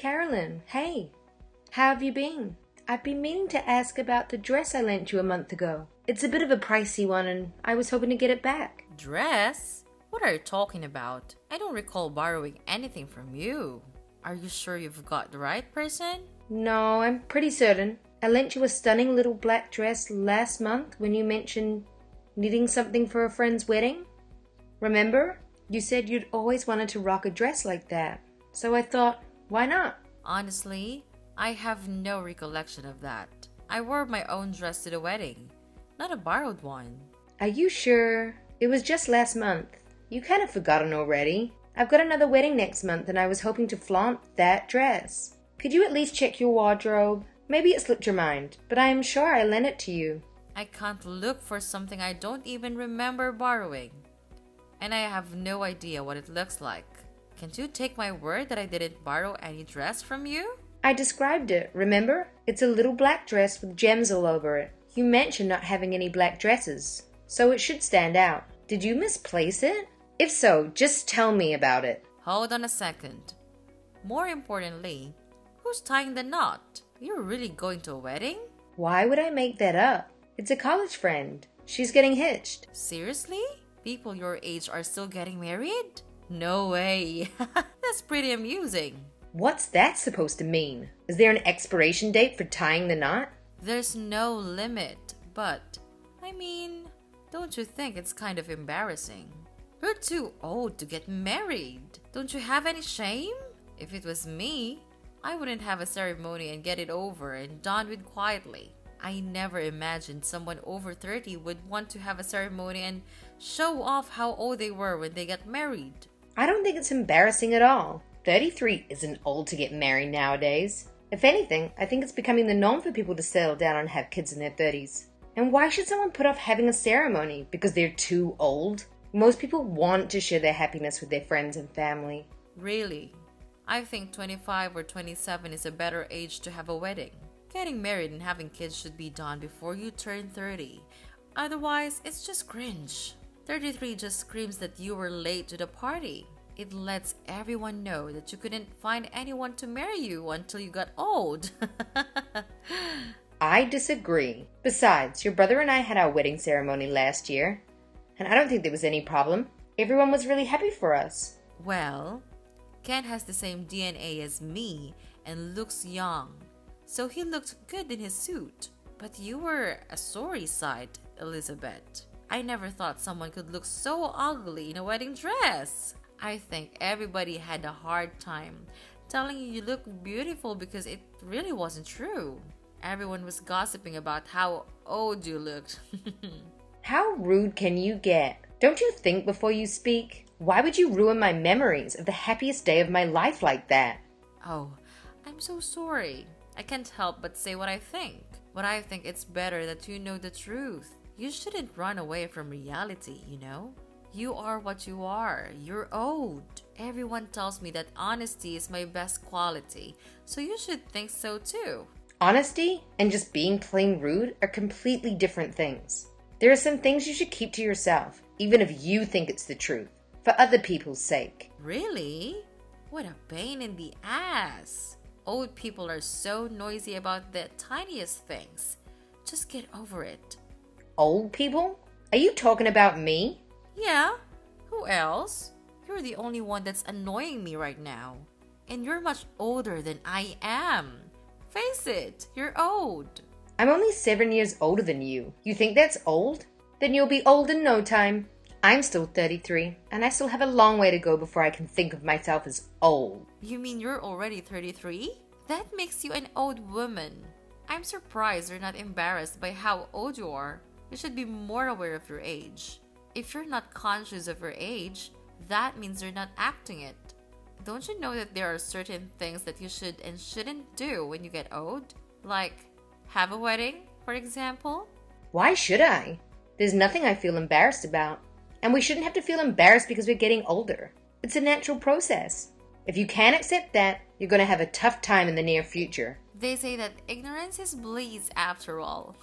Carolyn. Hey, how have you been? I've been meaning to ask about the dress I lent you a month ago. It's a bit of a pricey one and I was hoping to get it back. Dress? What are you talking about? I don't recall borrowing anything from you. Are you sure you've got the right person? No, I'm pretty certain. I lent you a stunning little black dress last month when you mentioned needing something for a friend's wedding. Remember? You said you'd always wanted to rock a dress like that. So I thought, why not? Honestly, I have no recollection of that. I wore my own dress to the wedding, not a borrowed one. Are you sure? It was just last month. You kind of forgotten already. I've got another wedding next month and I was hoping to flaunt that dress. Could you at least check your wardrobe? Maybe it slipped your mind, but I am sure I lent it to you. I can't look for something I don't even remember borrowing. And I have no idea what it looks like. Can't you take my word that I didn't borrow any dress from you? I described it, remember? It's a little black dress with gems all over it. You mentioned not having any black dresses, so it should stand out. Did you misplace it? If so, just tell me about it. Hold on a second. More importantly, who's tying the knot? You're really going to a wedding? Why would I make that up? It's a college friend. She's getting hitched. Seriously? People your age are still getting married? No way. That's pretty amusing. What's that supposed to mean? Is there an expiration date for tying the knot? There's no limit, but I mean, don't you think it's kind of embarrassing? You're too old to get married. Don't you have any shame? If it was me, I wouldn't have a ceremony and get it over and done with quietly. I never imagined someone over 30 would want to have a ceremony and show off how old they were when they got married. I don't think it's embarrassing at all. 33 isn't old to get married nowadays. If anything, I think it's becoming the norm for people to settle down and have kids in their 30s. And why should someone put off having a ceremony because they're too old? Most people want to share their happiness with their friends and family. Really? I think 25 or 27 is a better age to have a wedding. Getting married and having kids should be done before you turn 30. Otherwise, it's just cringe. 33 just screams that you were late to the party. It lets everyone know that you couldn't find anyone to marry you until you got old. I disagree. Besides, your brother and I had our wedding ceremony last year, and I don't think there was any problem. Everyone was really happy for us. Well, Ken has the same DNA as me and looks young, so he looked good in his suit. But you were a sorry sight, Elizabeth. I never thought someone could look so ugly in a wedding dress. I think everybody had a hard time telling you look beautiful because it really wasn't true. Everyone was gossiping about how old you looked. How rude can you get? Don't you think before you speak? Why would you ruin my memories of the happiest day of my life like that? Oh, I'm so sorry. I can't help but say what I think. But I think it's better that you know the truth. You shouldn't run away from reality, you know? You are what you are. You're old. Everyone tells me that honesty is my best quality, so you should think so too. Honesty and just being plain rude are completely different things. There are some things you should keep to yourself, even if you think it's the truth, for other people's sake. Really? What a pain in the ass. Old people are so noisy about the tiniest things. Just get over it. Old people? Are you talking about me? Yeah, who else? You're the only one that's annoying me right now. And you're much older than I am. Face it, you're old. I'm only 7 years older than you. You think that's old? Then you'll be old in no time. I'm still 33, and I still have a long way to go before I can think of myself as old. You mean you're already 33? That makes you an old woman. I'm surprised you're not embarrassed by how old you are. You should be more aware of your age. If you're not conscious of your age, that means you're not acting it. Don't you know that there are certain things that you should and shouldn't do when you get old? Like have a wedding, for example? Why should I? There's nothing I feel embarrassed about. And we shouldn't have to feel embarrassed because we're getting older. It's a natural process. If you can't accept that, you're going to have a tough time in the near future. They say that ignorance is bliss after all.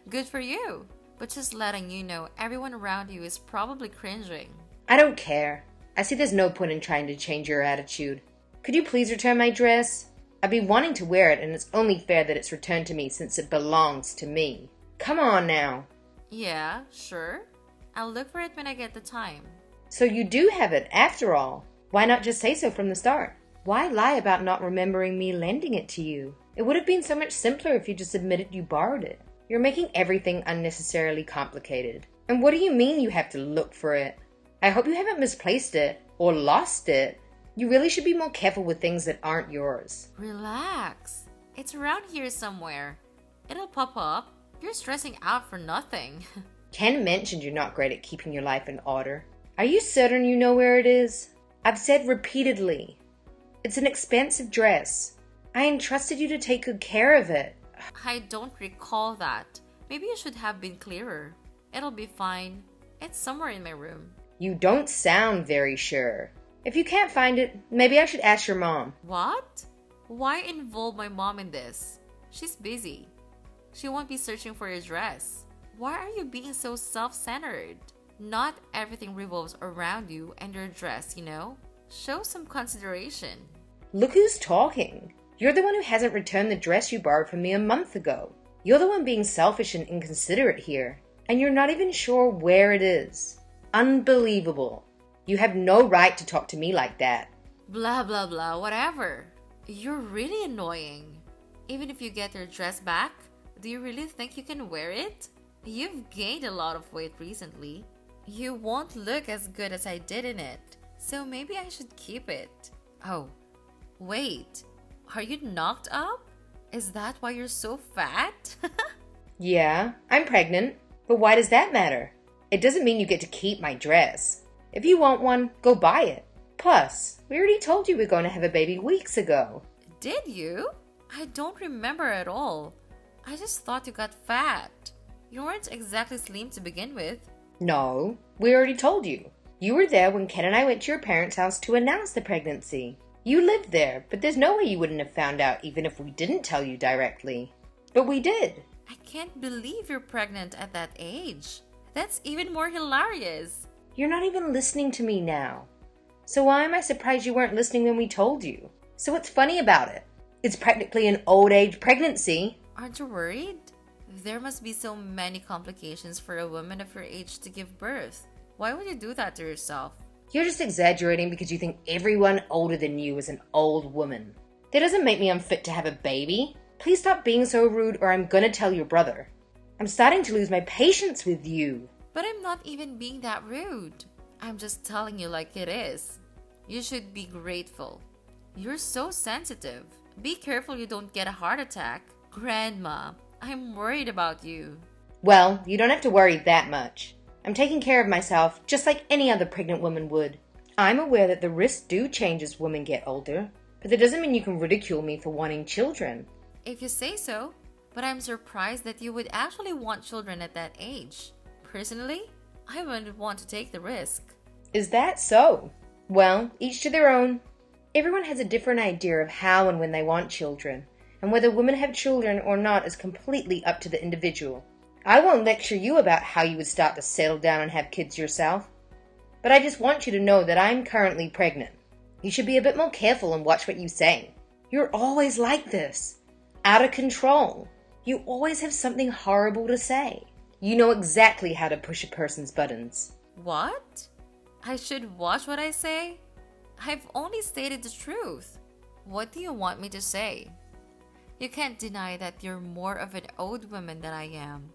Good for you. But just letting you know, everyone around you is probably cringing. I don't care. I see there's no point in trying to change your attitude. Could you please return my dress? I've been wanting to wear it, and it's only fair that it's returned to me since it belongs to me. Come on now. Yeah, sure. I'll look for it when I get the time. So you do have it, after all. Why not just say so from the start? Why lie about not remembering me lending it to you? It would have been so much simpler if you just admitted you borrowed it. You're making everything unnecessarily complicated. And what do you mean you have to look for it? I hope you haven't misplaced it or lost it. You really should be more careful with things that aren't yours. Relax. It's around here somewhere. It'll pop up. You're stressing out for nothing. Ken mentioned you're not great at keeping your life in order. Are you certain you know where it is? I've said repeatedly. It's an expensive dress. I entrusted you to take good care of it. I don't recall that. Maybe you should have been clearer. It'll be fine. It's somewhere in my room. You don't sound very sure. If you can't find it, maybe I should ask your mom. What? Why involve my mom in this? She's busy. She won't be searching for your dress. Why are you being so self-centered? Not everything revolves around you and your dress, you know? Show some consideration. Look who's talking. You're the one who hasn't returned the dress you borrowed from me a month ago. You're the one being selfish and inconsiderate here. And you're not even sure where it is. Unbelievable. You have no right to talk to me like that. Blah, blah, blah, whatever. You're really annoying. Even if you get your dress back, do you really think you can wear it? You've gained a lot of weight recently. You won't look as good as I did in it. So maybe I should keep it. Oh, wait. Are you knocked up? Is that why you're so fat? Yeah, I'm pregnant. But why does that matter? It doesn't mean you get to keep my dress. If you want one, go buy it. Plus, we already told you we're going to have a baby weeks ago. Did you? I don't remember at all. I just thought you got fat. You weren't exactly slim to begin with. No, we already told you. You were there when Ken and I went to your parents' house to announce the pregnancy. You lived there, but there's no way you wouldn't have found out even if we didn't tell you directly. But we did. I can't believe you're pregnant at that age. That's even more hilarious. You're not even listening to me now. So why am I surprised you weren't listening when we told you? So what's funny about it? It's practically an old age pregnancy. Aren't you worried? There must be so many complications for a woman of your age to give birth. Why would you do that to yourself? You're just exaggerating because you think everyone older than you is an old woman. That doesn't make me unfit to have a baby. Please stop being so rude or I'm gonna tell your brother. I'm starting to lose my patience with you. But I'm not even being that rude. I'm just telling you like it is. You should be grateful. You're so sensitive. Be careful you don't get a heart attack. Grandma, I'm worried about you. Well, you don't have to worry that much. I'm taking care of myself just like any other pregnant woman would. I'm aware that the risks do change as women get older, but that doesn't mean you can ridicule me for wanting children. If you say so, but I'm surprised that you would actually want children at that age. Personally, I wouldn't want to take the risk. Is that so? Well, each to their own. Everyone has a different idea of how and when they want children, and whether women have children or not is completely up to the individual. I won't lecture you about how you would start to settle down and have kids yourself, but I just want you to know that I'm currently pregnant. You should be a bit more careful and watch what you say. You're always like this, out of control. You always have something horrible to say. You know exactly how to push a person's buttons. What? I should watch what I say? I've only stated the truth. What do you want me to say? You can't deny that you're more of an old woman than I am.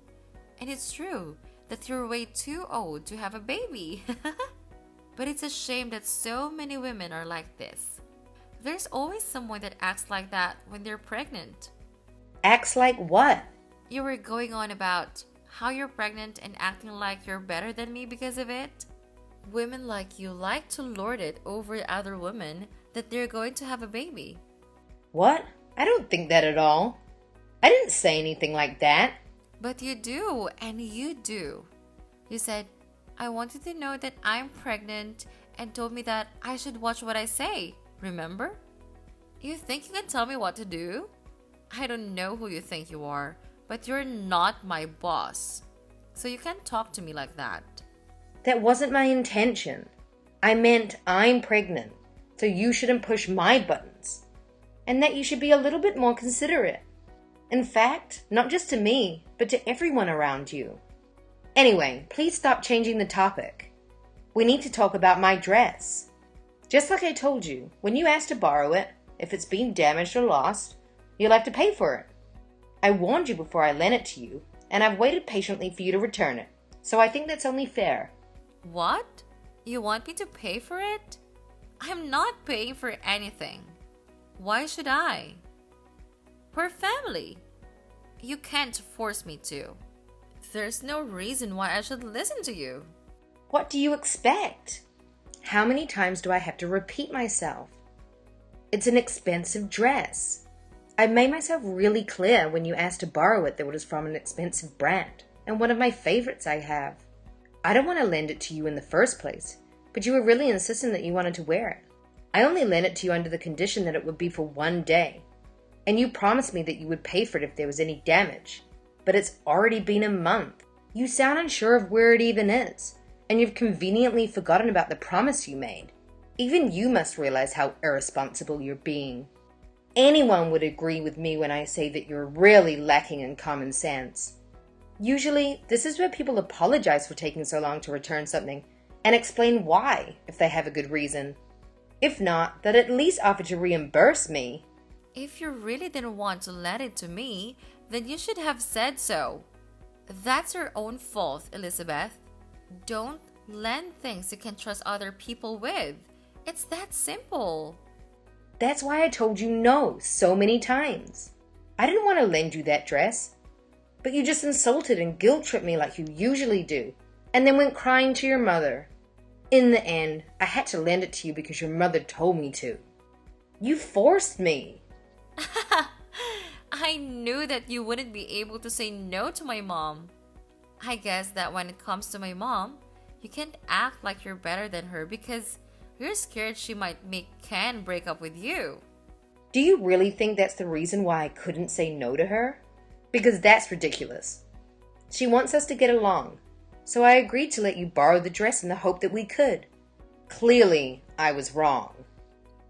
And it's true that you're way too old to have a baby. But it's a shame that so many women are like this. There's always someone that acts like that when they're pregnant. Acts like what? You were going on about how you're pregnant and acting like you're better than me because of it. Women like you like to lord it over other women that they're going to have a baby. What? I don't think that at all. I didn't say anything like that. But you do, and you do. You said, I wanted to know that I'm pregnant and told me that I should watch what I say. Remember? You think you can tell me what to do? I don't know who you think you are, but you're not my boss. So you can't talk to me like that. That wasn't my intention. I meant I'm pregnant. so you shouldn't push my buttons, and that you should be a little bit more considerate. In fact, not just to me, but to everyone around you. Anyway, please stop changing the topic. We need to talk about my dress. Just like I told you, when you ask to borrow it, if it's been damaged or lost, you'll have to pay for it. I warned you before I lent it to you, and I've waited patiently for you to return it, so I think that's only fair. What? You want me to pay for it? I'm not paying for anything. Why should I? We're family. You can't force me to. There's no reason why I should listen to you. What do you expect? How many times do I have to repeat myself? It's an expensive dress. I made myself really clear when you asked to borrow it that it was from an expensive brand, and one of my favorites I have. I don't want to lend it to you in the first place, but you were really insistent that you wanted to wear it. I only lent it to you under the condition that it would be for one day, and you promised me that you would pay for it if there was any damage. But it's already been a month. You sound unsure of where it even is, and you've conveniently forgotten about the promise you made. Even you must realize how irresponsible you're being. Anyone would agree with me when I say that you're really lacking in common sense. Usually, this is where people apologize for taking so long to return something and explain why if they have a good reason. If not, they'd at least offer to reimburse me. If you really didn't want to lend it to me, then you should have said so. That's your own fault, Elizabeth. Don't lend things you can trust other people with. It's that simple. That's why I told you no so many times. I didn't want to lend you that dress, but you just insulted and guilt-tripped me like you usually do, and then went crying to your mother. In the end, I had to lend it to you because your mother told me to. You forced me. I knew that you wouldn't be able to say no to my mom. I guess that when it comes to my mom, you can't act like you're better than her because you're scared she might make Ken break up with you. Do you really think that's the reason why I couldn't say no to her? Because that's ridiculous. She wants us to get along, so I agreed to let you borrow the dress in the hope that we could. Clearly, I was wrong.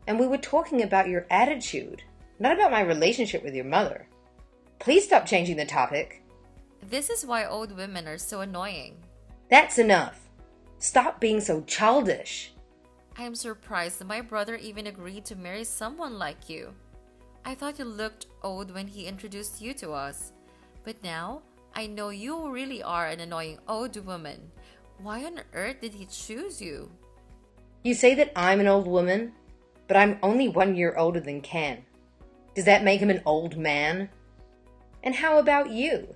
And we were talking about your attitude, not about my relationship with your mother. Please stop changing the topic. This is why old women are so annoying. That's enough. Stop being so childish. I am surprised that my brother even agreed to marry someone like you. I thought you looked old when he introduced you to us. But now, I know you really are an annoying old woman. Why on earth did he choose you? You say that I'm an old woman, but I'm only 1 year older than Ken. Does that make him an old man? And how about you?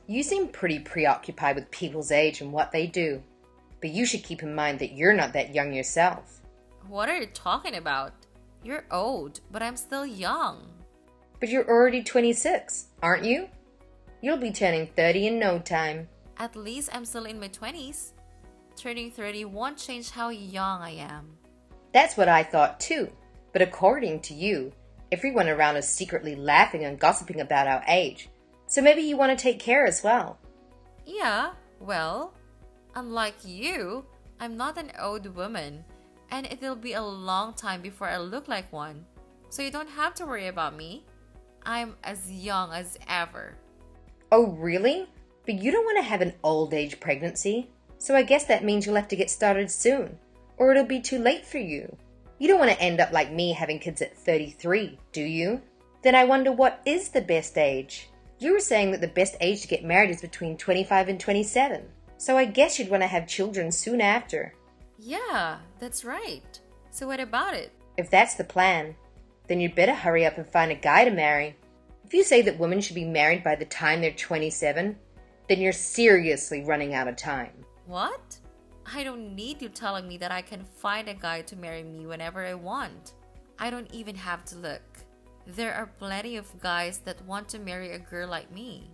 You seem pretty preoccupied with people's age and what they do. But you should keep in mind that you're not that young yourself. What are you talking about? You're old, but I'm still young. But you're already 26, aren't you? You'll be turning 30 in no time. At least I'm still in my 20s. Turning 30 won't change how young I am. That's what I thought too. But according to you, everyone around is secretly laughing and gossiping about our age. So maybe you want to take care as well. Yeah, well, unlike you, I'm not an old woman, and it'll be a long time before I look like one. So you don't have to worry about me. I'm as young as ever. Oh, really? But you don't want to have an old age pregnancy. So I guess that means you'll have to get started soon, or it'll be too late for you. You don't want to end up like me having kids at 33, do you? Then I wonder what is the best age? You were saying that the best age to get married is between 25 and 27. So I guess you'd want to have children soon after. Yeah, that's right. So what about it? If that's the plan, then you'd better hurry up and find a guy to marry. If you say that women should be married by the time they're 27, then you're seriously running out of time. What? I don't need you telling me that I can find a guy to marry me whenever I want. I don't even have to look. There are plenty of guys that want to marry a girl like me.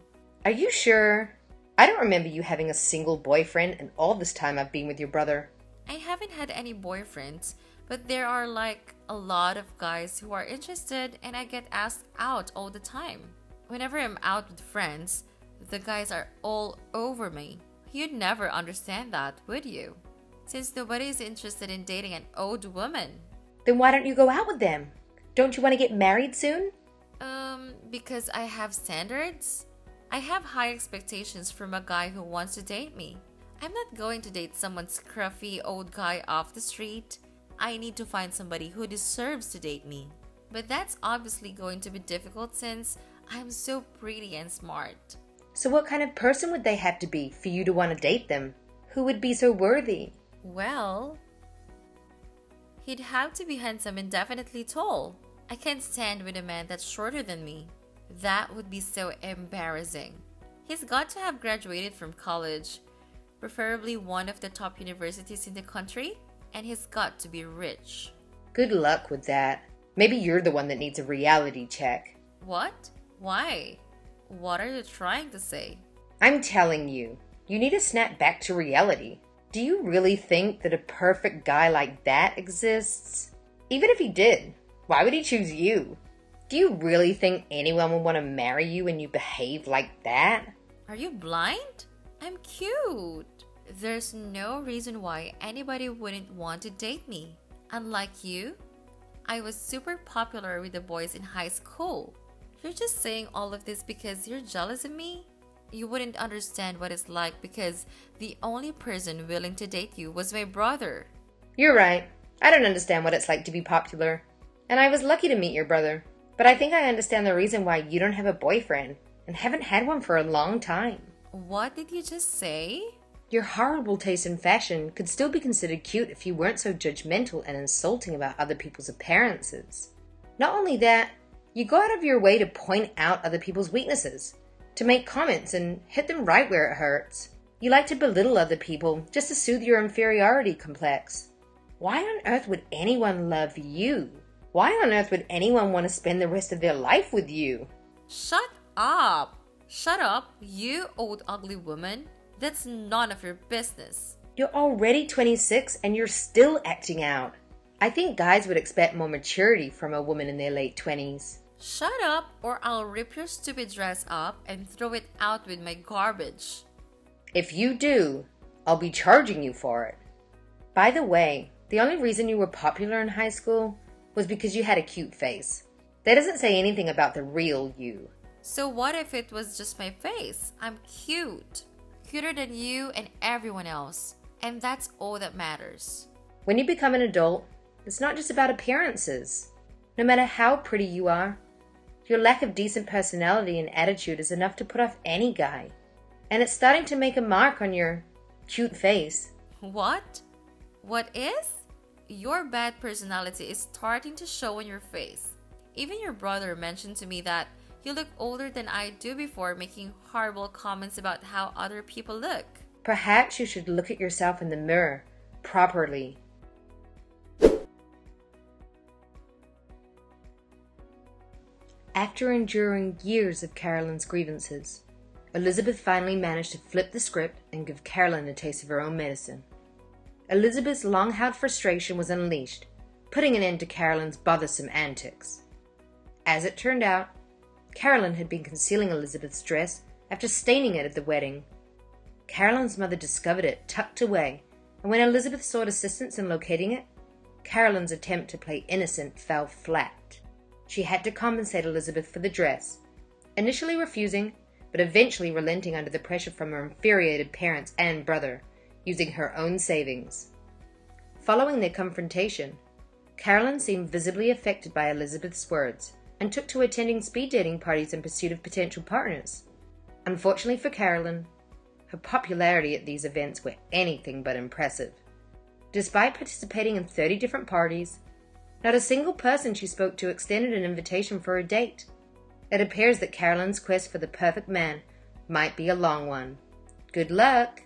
Are you sure? I don't remember you having a single boyfriend in all this time I've been with your brother. I haven't had any boyfriends, but there are like a lot of guys who are interested and I get asked out all the time. Whenever I'm out with friends, the guys are all over me. You'd never understand that, would you? Since nobody is interested in dating an old woman. Then why don't you go out with them? Don't you want to get married soon? Because I have standards. I have high expectations from a guy who wants to date me. I'm not going to date someone scruffy old guy off the street. I need to find somebody who deserves to date me. But that's obviously going to be difficult since I'm so pretty and smart. So what kind of person would they have to be for you to want to date them? Who would be so worthy? Well, he'd have to be handsome and definitely tall. I can't stand with a man that's shorter than me. That would be so embarrassing. He's got to have graduated from college, preferably one of the top universities in the country, and he's got to be rich. Good luck with that. Maybe you're the one that needs a reality check. What? Why? What are you trying to say? I'm telling you, you need to snap back to reality. Do you really think that a perfect guy like that exists? Even if he did, why would he choose you? Do you really think anyone would want to marry you when you behave like that? Are you blind? I'm cute. There's no reason why anybody wouldn't want to date me. Unlike you, I was super popular with the boys in high school. You're just saying all of this because you're jealous of me? You wouldn't understand what it's like because the only person willing to date you was my brother. You're right. I don't understand what it's like to be popular. And I was lucky to meet your brother. But I think I understand the reason why you don't have a boyfriend and haven't had one for a long time. What did you just say? Your horrible taste in fashion could still be considered cute if you weren't so judgmental and insulting about other people's appearances. Not only that, you go out of your way to point out other people's weaknesses, to make comments and hit them right where it hurts. You like to belittle other people just to soothe your inferiority complex. Why on earth would anyone love you? Why on earth would anyone want to spend the rest of their life with you? Shut up! Shut up, you old ugly woman. That's none of your business. You're already 26 and you're still acting out. I think guys would expect more maturity from a woman in their late 20s. Shut up or I'll rip your stupid dress up and throw it out with my garbage. If you do, I'll be charging you for it. By the way, the only reason you were popular in high school was because you had a cute face. That doesn't say anything about the real you. So what if it was just my face? I'm cute. Cuter than you and everyone else. And that's all that matters. When you become an adult, it's not just about appearances. No matter how pretty you are, your lack of decent personality and attitude is enough to put off any guy. And it's starting to make a mark on your cute face. What? What is? Your bad personality is starting to show on your face. Even your brother mentioned to me that you look older than I do before, making horrible comments about how other people look. Perhaps you should look at yourself in the mirror properly. After enduring years of Carolyn's grievances, Elizabeth finally managed to flip the script and give Carolyn a taste of her own medicine. Elizabeth's long-held frustration was unleashed, putting an end to Carolyn's bothersome antics. As it turned out, Carolyn had been concealing Elizabeth's dress after staining it at the wedding. Carolyn's mother discovered it tucked away, and when Elizabeth sought assistance in locating it, Carolyn's attempt to play innocent fell flat. She had to compensate Elizabeth for the dress, initially refusing, but eventually relenting under the pressure from her infuriated parents and brother, using her own savings. Following their confrontation, Carolyn seemed visibly affected by Elizabeth's words and took to attending speed dating parties in pursuit of potential partners. Unfortunately for Carolyn, her popularity at these events were anything but impressive. Despite participating in 30 different parties, not a single person she spoke to extended an invitation for a date. It appears that Carolyn's quest for the perfect man might be a long one. Good luck!